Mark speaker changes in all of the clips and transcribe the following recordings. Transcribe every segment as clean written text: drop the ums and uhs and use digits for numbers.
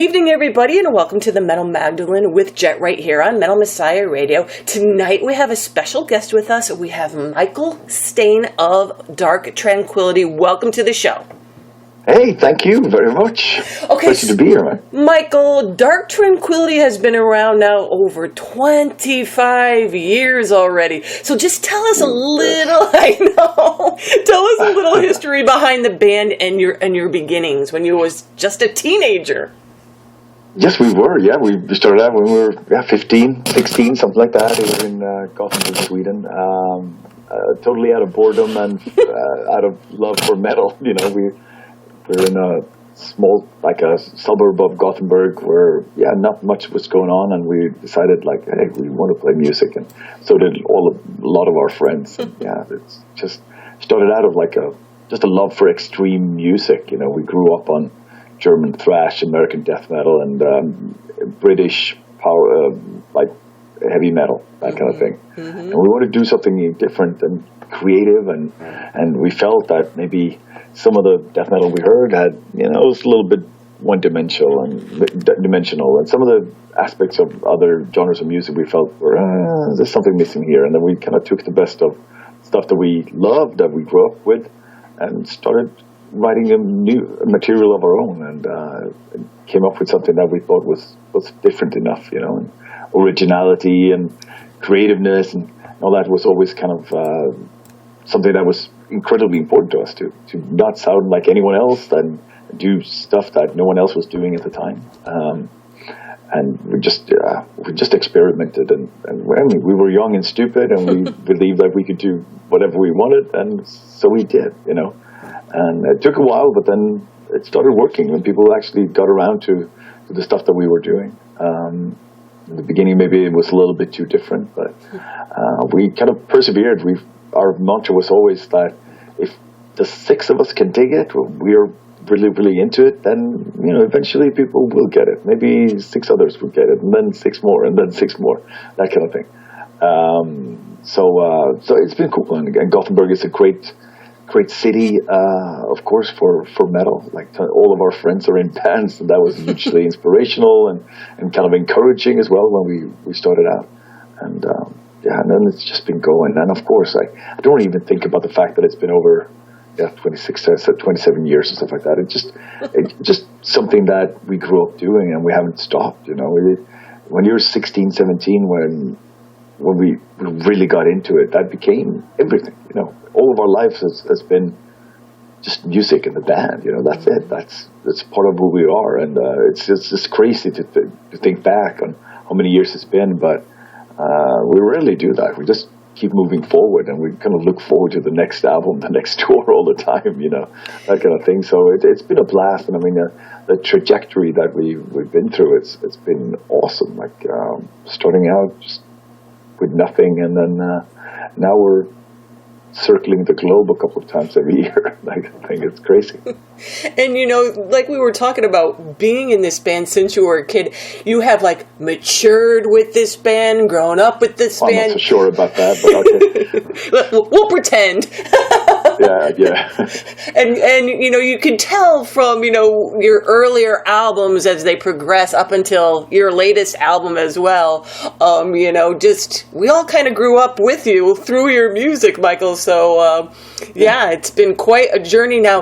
Speaker 1: Evening, everybody, and welcome to the Metal Magdalene with Jet right here on Metal Messiah Radio. Tonight we have a special guest with us. We have Mikael Stanne of Dark Tranquillity. Welcome to the show.
Speaker 2: Hey, thank you very much.
Speaker 1: Okay,
Speaker 2: pleasure to be here, man.
Speaker 1: Mikael, Dark Tranquillity has been around now over 25 years already. So just tell us a little, tell us a little history behind the band and your beginnings when you was just a teenager.
Speaker 2: Yes, we were. Yeah, we started out when we were 15, 16, something like that. We were in Gothenburg, Sweden. Totally out of boredom and out of love for metal. You know, we were in a small, like a suburb of Gothenburg where, not much was going on, and we decided, like, hey, we want to play music, and so did a lot of our friends. And, it's just started out of like just a love for extreme music. You know, we grew up on German thrash, American death metal, and British power, like heavy metal, that kind of thing. Mm-hmm. And we wanted to do something different and creative, and we felt that maybe some of the death metal we heard had, it was a little bit one-dimensional, and some of the aspects of other genres of music we felt were, there's something missing here. And then we kind of took the best of stuff that we loved, that we grew up with, and started writing a new material of our own, and came up with something that we thought was different enough, and originality and creativeness and all that was always kind of something that was incredibly important to us, to not sound like anyone else and do stuff that no one else was doing at the time. And we just experimented, and we were young and stupid, and we believed that we could do whatever we wanted, and so we did, And it took a while, but then it started working when people actually got around to the stuff that we were doing. In the beginning, maybe it was a little bit too different, but we kind of persevered. Our mantra was always that if the six of us can dig it, we're really, really into it, then, eventually people will get it. Maybe six others will get it, and then six more, and then six more, that kind of thing. So it's been cool, and Gothenburg is a great city, of course, for metal. Like, all of our friends are in bands, and that was hugely inspirational and kind of encouraging as well when we started out. And and then it's just been going. And of course, I don't even think about the fact that it's been over 27 years or stuff like that. It's just something that we grew up doing, and we haven't stopped. When you're 16, 17, when we really got into it, that became everything. All of our lives has been just music and the band. That's it. That's part of who we are, and it's just crazy to think back on how many years it's been. But we rarely do that. We just keep moving forward, and we kind of look forward to the next album, the next tour all the time. That kind of thing. So it's been a blast, and I mean the trajectory that we've been through. It's been awesome. Like starting out just with nothing, and then now we're circling the globe a couple of times every year. I think it's crazy.
Speaker 1: And like we were talking about, being in this band since you were a kid, you have like matured with this band, grown up with this band.
Speaker 2: I'm not so sure about that, but okay.
Speaker 1: We'll pretend.
Speaker 2: Yeah.
Speaker 1: And you can tell from your earlier albums as they progress up until your latest album as well. Just we all kind of grew up with you through your music, Mikael. So it's been quite a journey now.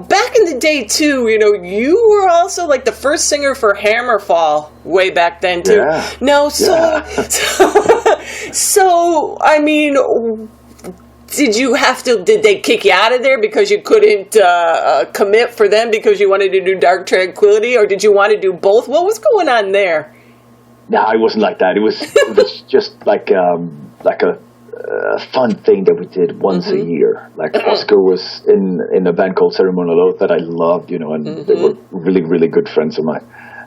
Speaker 1: Back in the day too, you were also like the first singer for Hammerfall way back then too.
Speaker 2: Yeah.
Speaker 1: No, so I mean, did they kick you out of there because you couldn't commit for them because you wanted to do Dark Tranquillity, or did you want to do both? What was going on there?
Speaker 2: No, it wasn't like that. It was just like a fun thing that we did once a year. Like Oscar was in a band called Ceremonial Oath that I loved, and they were really, really good friends of mine.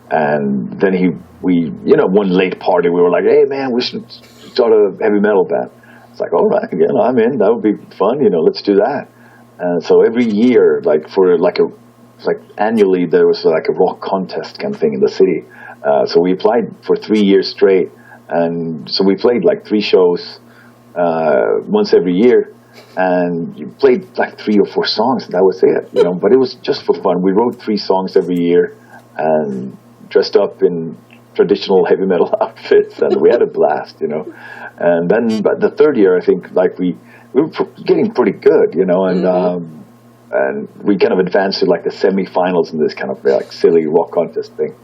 Speaker 2: And then one late party, we were like, hey man, we should start a heavy metal band. It's like, all right, I'm in. That would be fun, let's do that. And so every year, annually, there was like a rock contest kind of thing in the city. So we applied for 3 years straight, and so we played like 3 shows once every year, and you played like 3 or 4 songs, and that was it. But it was just for fun. We wrote 3 songs every year, and dressed up in traditional heavy metal outfits, and we had a blast, And then, but the third year, I think, like we were getting pretty good, and we kind of advanced to like the semi-finals in this kind of like silly rock contest thing.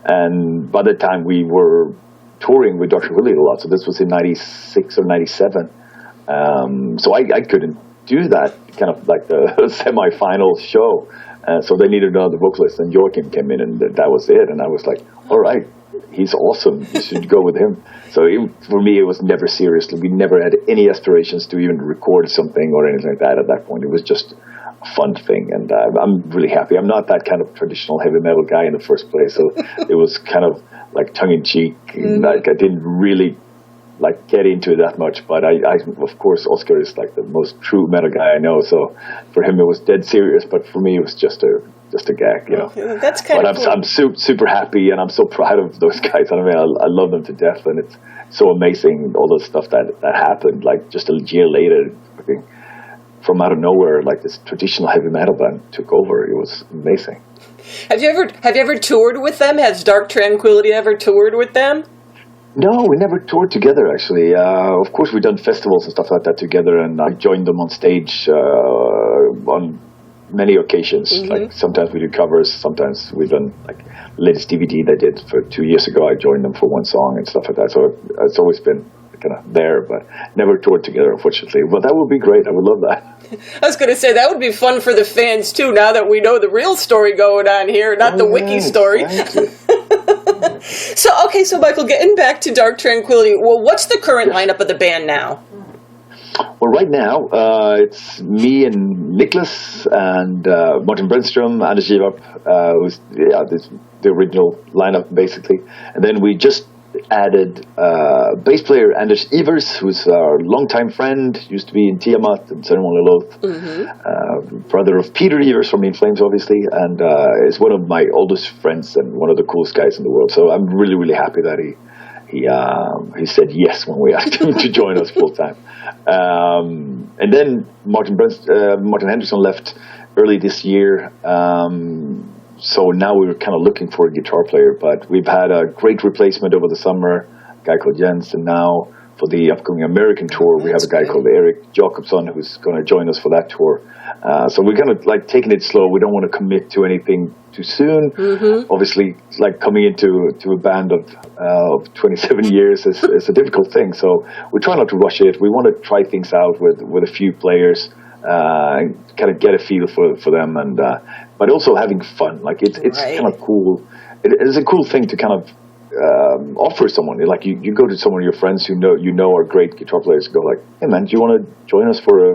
Speaker 2: And by the time we were touring with Tranquillity a lot, so this was in 96 or 97. So I couldn't do that kind of like the semi-final show. So they needed another vocalist, and Joachim came in, and that was it. And I was like, all right, he's awesome. You should go with him. So for me, it was never serious. We never had any aspirations to even record something or anything like that at that point. It was just a fun thing, and I'm really happy. I'm not that kind of traditional heavy metal guy in the first place, so it was kind of like tongue-in-cheek. Like I didn't really like get into it that much, but I of course Oscar is like the most true metal guy I know, so for him it was dead serious, but for me it was just a gag,
Speaker 1: That's kind of cool.
Speaker 2: I'm super happy, and I'm so proud of those guys. I mean, I love them to death, and it's so amazing all the stuff that happened. Like just a year later, from out of nowhere, like this traditional heavy metal band took over. It was amazing.
Speaker 1: Have you ever toured with them? Has Dark Tranquillity ever toured with them?
Speaker 2: No, we never toured together, actually. Of course, we've done festivals and stuff like that together, and I joined them on stage on many occasions. Like sometimes we do covers, sometimes we've done like the latest DVD they did for 2 years ago. I joined them for one song and stuff like that. So it's always been kind of there, but never toured together, unfortunately. But that would be great. I would love that.
Speaker 1: I was going to say, that would be fun for the fans, too, now that we know the real story going on here, not the wiki story.
Speaker 2: Exactly.
Speaker 1: So Michael, getting back to Dark Tranquillity, well, what's the current lineup of the band now?
Speaker 2: Well, right now, it's me and Niklas and Martin Brännström, Anders Givap, who's the original lineup, basically. And then we just added bass player Anders Ivers, who's our longtime friend, used to be in Tiamat and Ceremony Loath, brother of Peter Ivers from In Flames, obviously, and is one of my oldest friends and one of the coolest guys in the world. So I'm really, really happy that he said yes when we asked him to join us full time. And then Martin Henderson left early this year. So now we're kind of looking for a guitar player, but we've had a great replacement over the summer, a guy called Jens, and now for the upcoming American tour, we have a guy called Eric Jacobson who's going to join us for that tour. So we're kind of like taking it slow. We don't want to commit to anything too soon. Obviously, like coming into a band of 27 years is a difficult thing. So we try not to rush it. We want to try things out with a few players, and kind of get a feel for them, and but also having fun. Like it's kind of cool. It's a cool thing to kind of offer someone. Like you go to some of your friends who know are great guitar players, and go like, hey man, do you want to join us for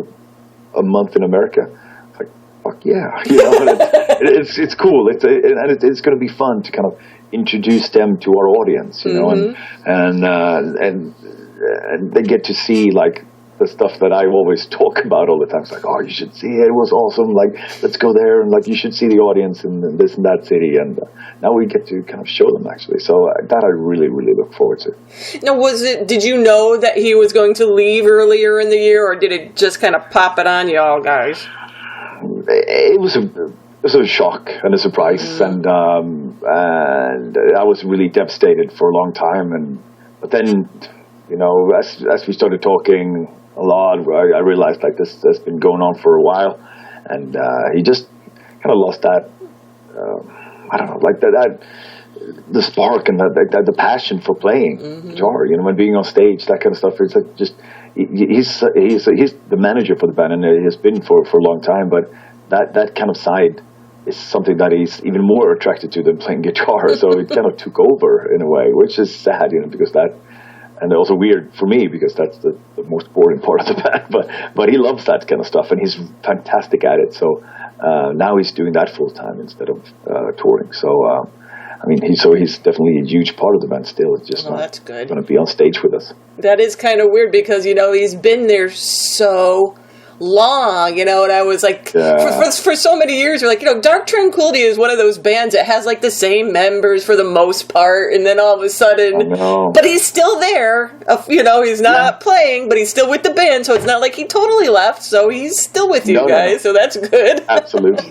Speaker 2: a month in America? It's like, fuck yeah, and it's cool. It's going to be fun to kind of introduce them to our audience, and they get to see like the stuff that I always talk about all the time. It's like, oh, you should see it. It was awesome. Like, let's go there, and like, you should see the audience in this and that city. And now we get to kind of show them, actually. So that I really, really look forward to. Now,
Speaker 1: did you know that he was going to leave earlier in the year, or did it just kind of pop it on you all, guys?
Speaker 2: It was a shock and a surprise, and I was really devastated for a long time. But then, as we started talking a lot, I realized like this has been going on for a while, and he just kind of lost that. I don't know, like that the spark and the passion for playing guitar. When being on stage, that kind of stuff. It's like just he's the manager for the band, and he has been for a long time. But that kind of side is something that he's even more attracted to than playing guitar. So it kind of took over in a way, which is sad, because that. And also weird for me because that's the most boring part of the band. But he loves that kind of stuff, and he's fantastic at it. So now he's doing that full time instead of touring. So he's definitely a huge part of the band still. It's just not going to be on stage with us.
Speaker 1: That is kind of weird because he's been there so long, and I was like, for so many years, we're like, Dark Tranquillity is one of those bands that has like the same members for the most part, and then all of a sudden, but he's still there, he's not playing, but he's still with the band, so it's not like he totally left, so he's still with you guys, so that's good.
Speaker 2: Absolutely.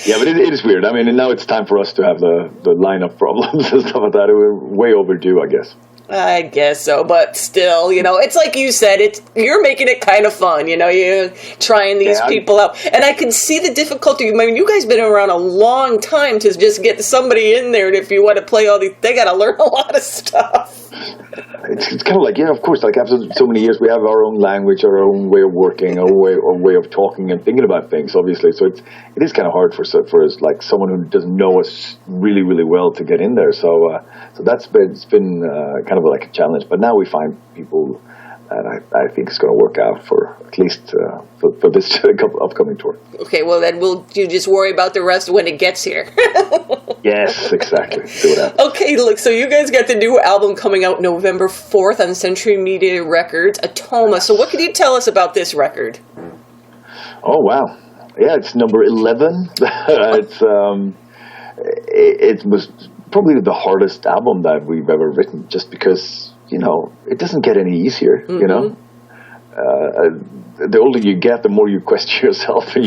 Speaker 2: Yeah, but it is weird. I mean, and now it's time for us to have the lineup problems and stuff like that. We're way overdue, I guess.
Speaker 1: I guess so, but still, it's like you said, you're making it kind of fun, you're trying these people out. And I can see the difficulty. I mean, you guys been around a long time to just get somebody in there, and if you want to play all these, they got to learn a lot of stuff.
Speaker 2: It's kind of like, of course, like after so many years, we have our own language, our own way of working, our way of talking and thinking about things, obviously. So it is kind of hard for us, like someone who doesn't know us really, really well to get in there. So it's been kind of like a challenge. But now we find people that I think is going to work out for at least for this upcoming tour.
Speaker 1: Okay, well then you just worry about the rest when it gets here.
Speaker 2: Yes, exactly. See what happens.
Speaker 1: Okay, look, so you guys got the new album coming out November 4th on Century Media Records, Atoma. So what can you tell us about this record?
Speaker 2: Oh, wow. Yeah, it's number 11. It was probably the hardest album that we've ever written, just because, it doesn't get any easier, the older you get, the more you question yourself, and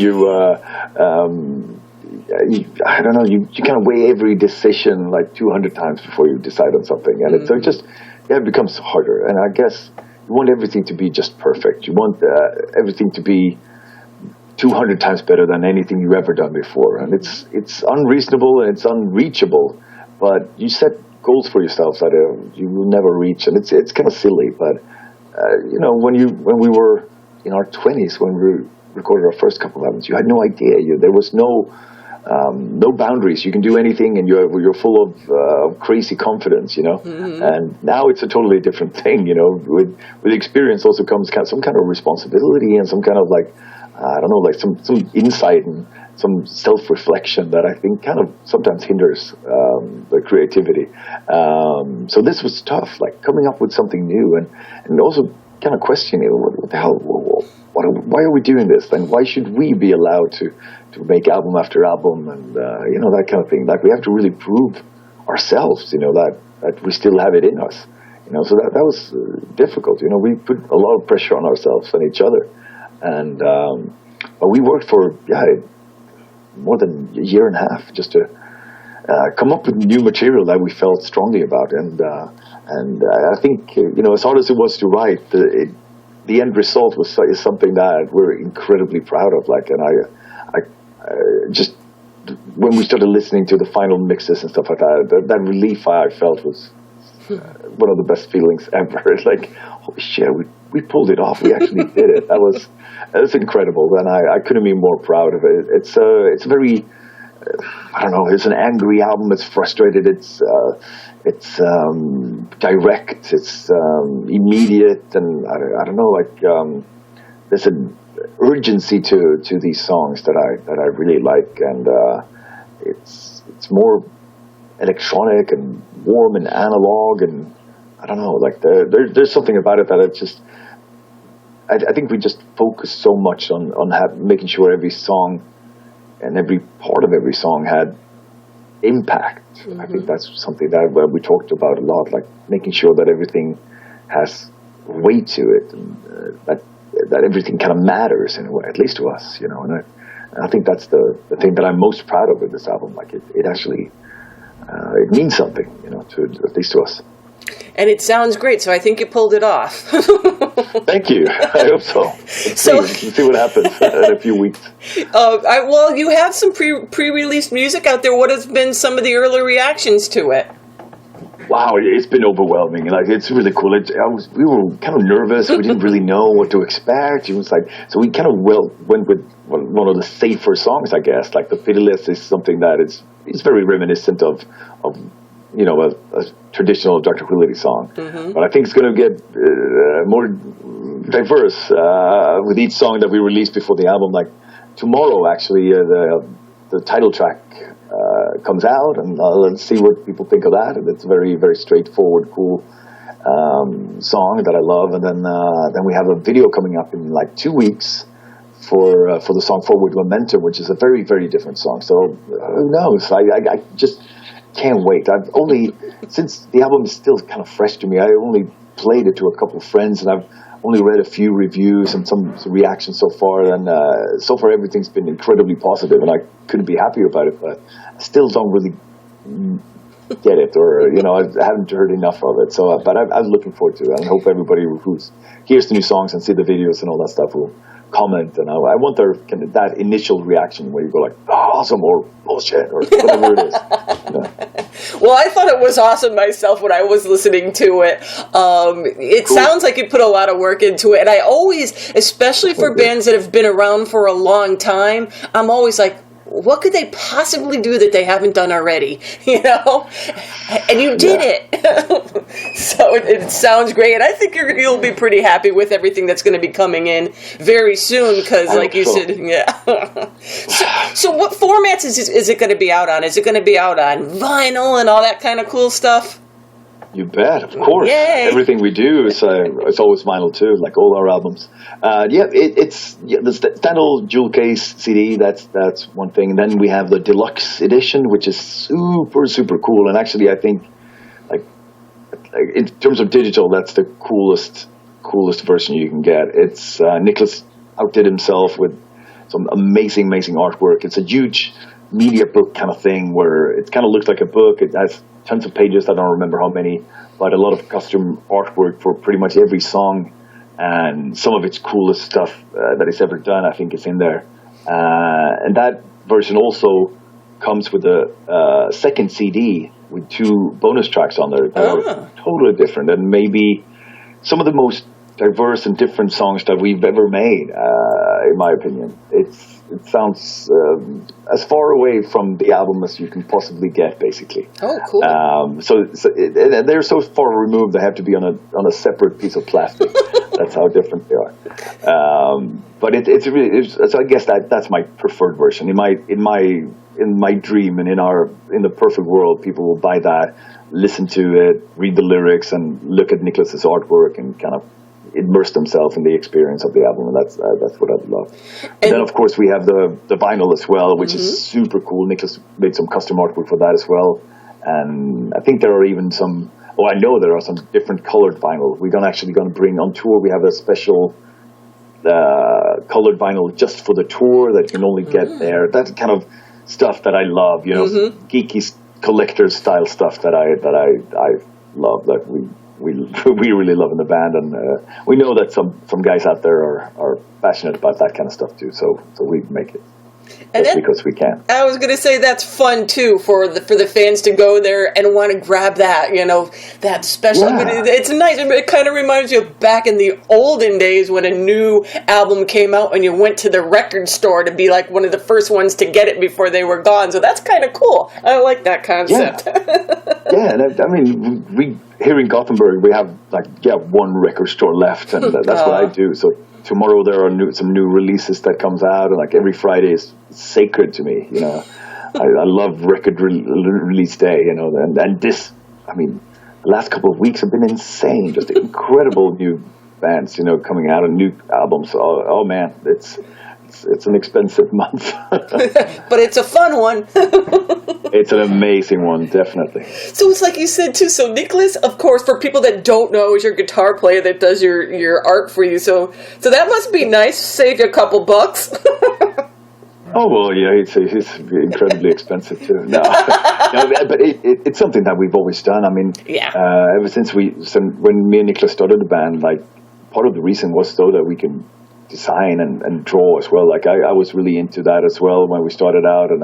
Speaker 2: I don't know, you kind of weigh every decision like 200 times before you decide on something, and it becomes harder. And I guess you want everything to be just perfect. You want everything to be 200 times better than anything you've ever done before, and it's unreasonable and it's unreachable. But you set goals for yourself that you will never reach, and it's kind of silly. But when we were in our 20s, when we recorded our first couple of albums, you had no idea. There was no boundaries. You can do anything, and you're full of crazy confidence, Mm-hmm. And now it's a totally different thing, With experience also comes some kind of responsibility and some kind of some insight and some self-reflection that I think kind of sometimes hinders the creativity. So this was tough, like coming up with something new and also kind of questioning what the hell. Why are we doing this? And why should we be allowed to make album after album and that kind of thing? Like we have to really prove ourselves, that we still have it in us. So that was difficult. We put a lot of pressure on ourselves and each other, and but we worked for more than a year and a half just to come up with new material that we felt strongly about, and I think as hard as it was to write, the end result is something that we're incredibly proud of. And I just when we started listening to the final mixes and stuff like that relief I felt was one of the best feelings ever. It's like, holy shit, we pulled it off. We actually did it. That was incredible, and I couldn't be more proud of it. It's very, I don't know, it's an angry album. It's frustrated. It's direct. It's immediate, and I don't know, there's an urgency to these songs that I really like, and it's more electronic and warm and analog, and I don't know, there's something about it that it's just. I think we just focus so much on making sure every song and every part of every song had impact. Mm-hmm. I think that's something that we talked about a lot, like making sure that everything has weight to it, and that everything kind of matters in a way, at least to us, And I think that's the thing that I'm most proud of with this album. Like it actually it means something, at least to us.
Speaker 1: And it sounds great, so I think you pulled it off.
Speaker 2: Thank you. I hope so. Let's see what happens in a few weeks.
Speaker 1: Well, you have some pre-released music out there. What has been some of the early reactions to it?
Speaker 2: Wow, it's been overwhelming. It's really cool. We were kind of nervous. We didn't really know what to expect. It was so we kind of went with one of the safer songs, I guess. Like The Pitiless is something that is very reminiscent of a traditional Dark Tranquillity song. Mm-hmm. But I think it's going to get more diverse with each song that we release before the album. Like tomorrow, actually, the title track comes out, and let's see what people think of that. And it's a very, very straightforward, cool song that I love. And then we have a video coming up in 2 weeks for the song Forward Momentum, which is a very, very different song. So who knows? I just can't wait. I've only, since the album is still kind of fresh to me, I only played it to a couple of friends, and I've only read a few reviews and some reactions so far, and so far everything's been incredibly positive, and I couldn't be happier about it, but I still don't really get it, or I haven't heard enough of it. So, but I'm looking forward to it, and I hope everybody who hears the new songs and see the videos and all that stuff will comment, and I want that initial reaction where you go like, oh, awesome, or bullshit, or whatever it is.
Speaker 1: Well, I thought it was awesome myself when I was listening to it. It
Speaker 2: Cool.
Speaker 1: sounds like you put a lot of work into it, and I always, especially for bands that have been around for a long time, I'm always like, what could they possibly do that they haven't done already? And you did it. So it sounds great, and I think you'll be pretty happy with everything that's going to be coming in very soon, because like you said, yeah. So what formats is it going to be out on? Is it going to be out on vinyl and all that kind of cool stuff?
Speaker 2: You bet, of course.
Speaker 1: Yay.
Speaker 2: Everything we do is it's always vinyl too, like all our albums. It's the standard jewel case CD. That's one thing. And then we have the deluxe edition, which is super, super cool. And actually, I think like in terms of digital, that's the coolest version you can get. It's Nicholas outdid himself with some amazing artwork. It's a huge media book kind of thing where it kind of looks like a book. It has tons of pages. I don't remember how many, but a lot of custom artwork for pretty much every song, and some of its coolest stuff that he's ever done, I think, is in there. And that version also comes with a second CD with 2 bonus tracks on there that are totally different, and maybe some of the most diverse and different songs that we've ever made, in my opinion. It sounds as far away from the album as you can possibly get, basically.
Speaker 1: Oh, cool.
Speaker 2: They're so far removed they have to be on a separate piece of plastic. That's how different they are. But so I guess that's my preferred version. In my dream and in the perfect world, people will buy that, listen to it, read the lyrics, and look at Nicholas's artwork and kind of immerse themselves in the experience of the album, and that's what I love. And then, of course, we have the vinyl as well, which is super cool. Nicholas made some custom artwork for that as well, and I think there are even some. Oh, I know there are some different colored vinyl. We're actually going to bring on tour. We have a special colored vinyl just for the tour that you can only get there. That's kind of stuff that I love, geeky collector's style stuff that I love, that we really love in the band, and we know that some guys out there are passionate about that kind of stuff too. So we make it. Just because we can.
Speaker 1: I was going to say that's fun too for the fans to go there and want to grab that, that special.
Speaker 2: Yeah.
Speaker 1: I mean, it's nice. It kind of reminds you of back in the olden days when a new album came out and you went to the record store to be like one of the first ones to get it before they were gone. So that's kind of cool. I like that concept.
Speaker 2: Yeah, and I mean, we here in Gothenburg we have one record store left, and that's what I do. So tomorrow there are some new releases that comes out, and every Friday is sacred to me. I love record release day. And this, I mean, the last couple of weeks have been insane. Just incredible new bands, coming out and new albums. Oh man, it's an expensive month,
Speaker 1: but it's a fun one.
Speaker 2: It's an amazing one, definitely.
Speaker 1: So it's like you said too. So Nicholas, of course, for people that don't know, is your guitar player that does your art for you. So that must be nice. Save you a couple bucks.
Speaker 2: Oh well, yeah, it's incredibly expensive too. No, but it's something that we've always done. I mean, ever since when me and Nicholas started the band, part of the reason was so that we can design and draw as well. I was really into that as well when we started out, and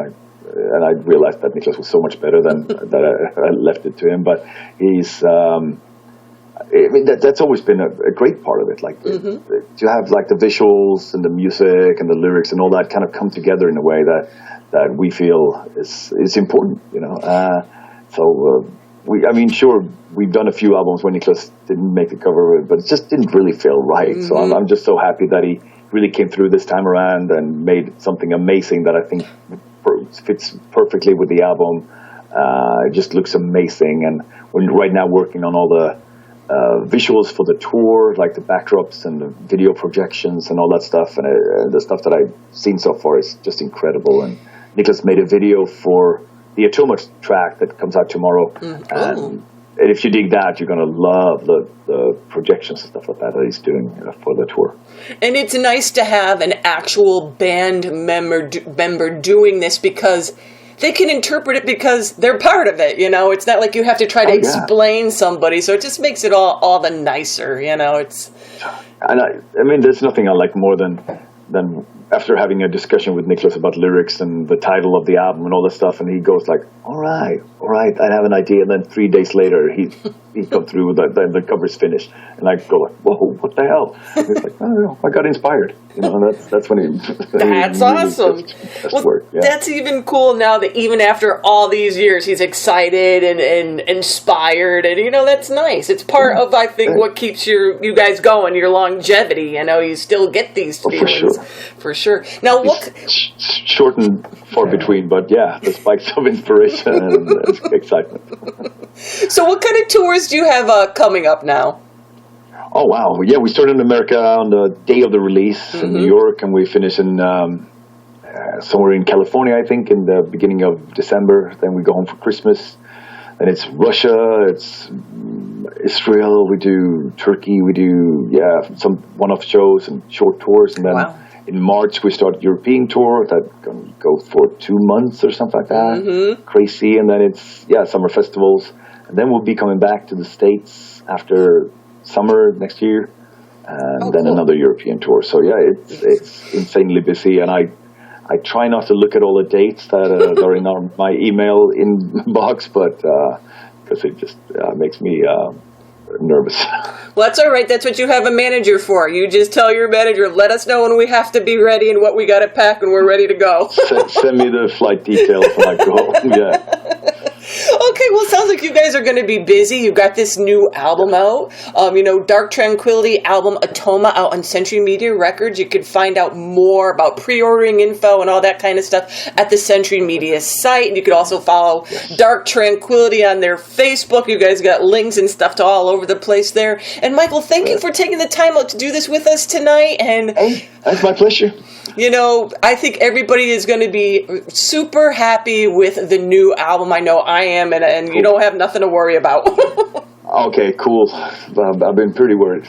Speaker 2: I realized that Nicholas was so much better than that I left it to him. But he's, I mean, that's always been a great part of it. To have the visuals and the music and the lyrics and all that kind of come together in a way that we feel is important. Sure, we've done a few albums when Nicholas didn't make the cover of it, but it just didn't really feel right. So I'm just so happy that he really came through this time around and made something amazing that I think fits perfectly with the album. It just looks amazing, and we're right now working on all the visuals for the tour, like the backdrops and the video projections and all that stuff. And the stuff that I've seen so far is just incredible. And Niklas made a video for the Atoma track that comes out tomorrow. And if you dig that, you're going to love the projections and stuff like that he's doing for the tour.
Speaker 1: And it's nice to have an actual band member doing this because they can interpret it because they're part of it, you know. It's not like you have to try to explain somebody, so it just makes it all the nicer, you know.
Speaker 2: And I mean, there's nothing I like more than after having a discussion with Niklas about lyrics and the title of the album and all this stuff, and he goes like, all right, I have an idea, and then 3 days later he come through with the cover's finished, and I go like, whoa, what the hell? And he's like, oh, I got inspired, you know. And that's when he.
Speaker 1: That's
Speaker 2: he
Speaker 1: awesome. That's even cool now that even after all these years, he's excited and inspired, and you know that's nice. It's part of I think what keeps you guys going, your longevity. You know, you still get these feelings. For sure. Now, what
Speaker 2: short and far between, but yeah, the spikes of inspiration and excitement.
Speaker 1: So, what kind of tours do you have coming up now?
Speaker 2: Oh wow! Yeah, we started in America on the day of the release in New York, and we finish in somewhere in California, I think, in the beginning of December. Then we go home for Christmas. And it's Russia, it's Israel. We do Turkey. We do some one-off shows and short tours, and then. Wow. In March, we start a European tour that can go for 2 months or something like that. Crazy. And then it's, summer festivals. And then we'll be coming back to the States after summer next year. And then another European tour. So, it's insanely busy. And I try not to look at all the dates that are in my email inbox, but because it just makes me nervous.
Speaker 1: Well, that's all right. That's what you have a manager for. You just tell your manager, let us know when we have to be ready and what we got to pack when we're ready to go.
Speaker 2: Send me the flight details when I go. Yeah.
Speaker 1: Okay, well, it sounds like you guys are going to be busy. You've got this new album out. Dark Tranquillity album Atoma out on Century Media Records. You can find out more about pre-ordering info and all that kind of stuff at the Century Media site. And you can also follow Dark Tranquillity on their Facebook. You guys got links and stuff to all over the place there. And Mikael, thank you for taking the time out to do this with us tonight. And
Speaker 2: hey, that's my pleasure.
Speaker 1: You know, I think everybody is going to be super happy with the new album. I know I am, and cool. You don't have nothing to worry about.
Speaker 2: Okay, cool. I've been pretty worried.